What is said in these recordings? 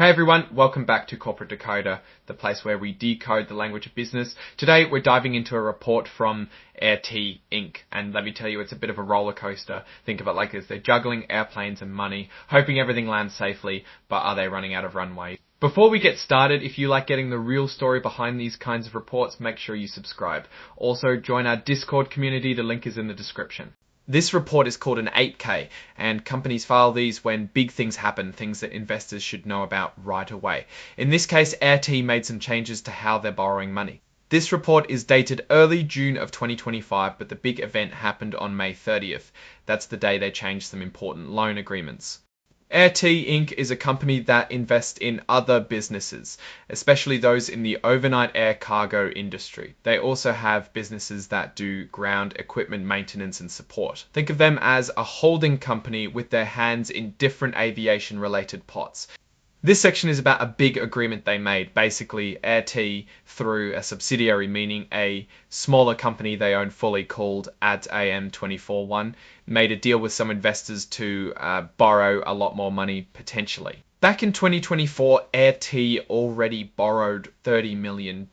Hey everyone, welcome back to Corporate Decoder, the place where we decode the language of business. Today we're diving into a report from Air T Inc. And let me tell you, it's a bit of a roller coaster. Think of it like this: they're juggling airplanes and money, hoping everything lands safely, but are they running out of runway? Before we get started, if you like getting the real story behind these kinds of reports, make sure you subscribe. Also, join our Discord community, the link is in the description. This report is called an 8K, and companies file these when big things happen, things that investors should know about right away. In this case, Air T made some changes to how they're borrowing money. This report is dated early June of 2025, but the big event happened on May 30th. That's the day they changed some important loan agreements. Air T Inc. is a company that invests in other businesses, especially those in the overnight air cargo industry. They also have businesses that do ground equipment maintenance and support. Think of them as a holding company with their hands in different aviation-related pots. This section is about a big agreement they made. Basically, Air T, through a subsidiary, meaning a smaller company they own fully called AM241, made a deal with some investors to borrow a lot more money potentially. Back in 2024, Air T already borrowed $30 million.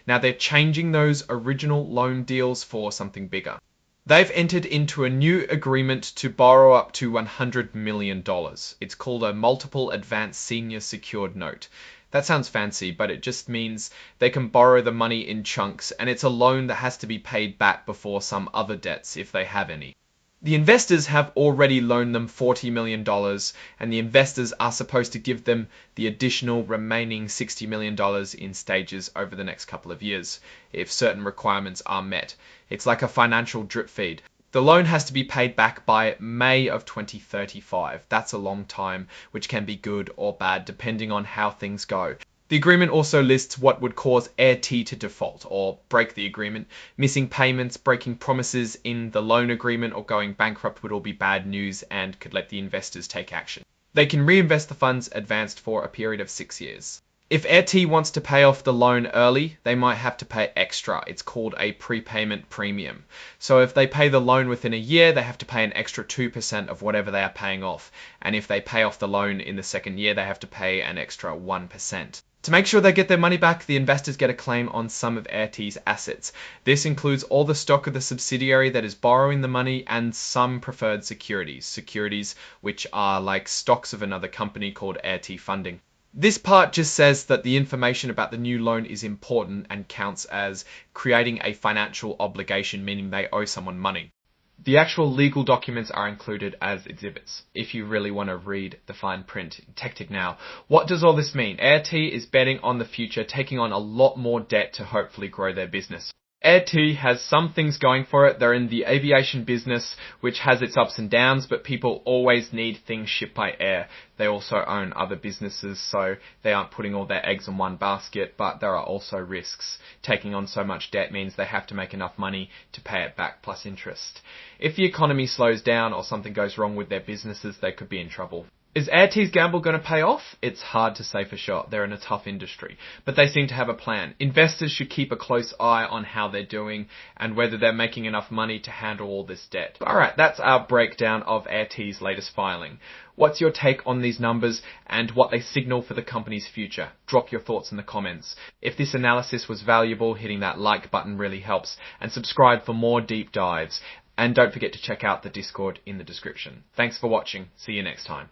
Now they're changing those original loan deals for something bigger. They've entered into a new agreement to borrow up to $100 million. It's called a multiple advanced senior secured note. That sounds fancy, but it just means they can borrow the money in chunks, and it's a loan that has to be paid back before some other debts if they have any. The investors have already loaned them $40 million, and the investors are supposed to give them the additional remaining $60 million in stages over the next couple of years, if certain requirements are met. It's like a financial drip feed. The loan has to be paid back by May of 2035. That's a long time, which can be good or bad depending on how things go. The agreement also lists what would cause Air T to default or break the agreement. Missing payments, breaking promises in the loan agreement, or going bankrupt would all be bad news and could let the investors take action. They can reinvest the funds advanced for a period of 6 years. If Air T wants to pay off the loan early, they might have to pay extra. It's called a prepayment premium. So if they pay the loan within a year, they have to pay an extra 2% of whatever they are paying off. And if they pay off the loan in the second year, they have to pay an extra 1%. To make sure they get their money back, the investors get a claim on some of Air T's assets. This includes all the stock of the subsidiary that is borrowing the money and some preferred securities. Securities which are like stocks of another company called Air T Funding. This part just says that the information about the new loan is important and counts as creating a financial obligation, meaning they owe someone money. The actual legal documents are included as exhibits, if you really want to read the fine print. Tactic now. What does all this mean? Air T is betting on the future, taking on a lot more debt to hopefully grow their business. Air T has some things going for it. They're in the aviation business, which has its ups and downs, but people always need things shipped by air. They also own other businesses, so they aren't putting all their eggs in one basket, but there are also risks. Taking on so much debt means they have to make enough money to pay it back plus interest. If the economy slows down or something goes wrong with their businesses, they could be in trouble. Is Air T's gamble going to pay off? It's hard to say for sure. They're in a tough industry, but they seem to have a plan. Investors should keep a close eye on how they're doing and whether they're making enough money to handle all this debt. Alright, that's our breakdown of Air T's latest filing. What's your take on these numbers and what they signal for the company's future? Drop your thoughts in the comments. If this analysis was valuable, hitting that like button really helps, and subscribe for more deep dives. And don't forget to check out the Discord in the description. Thanks for watching. See you next time.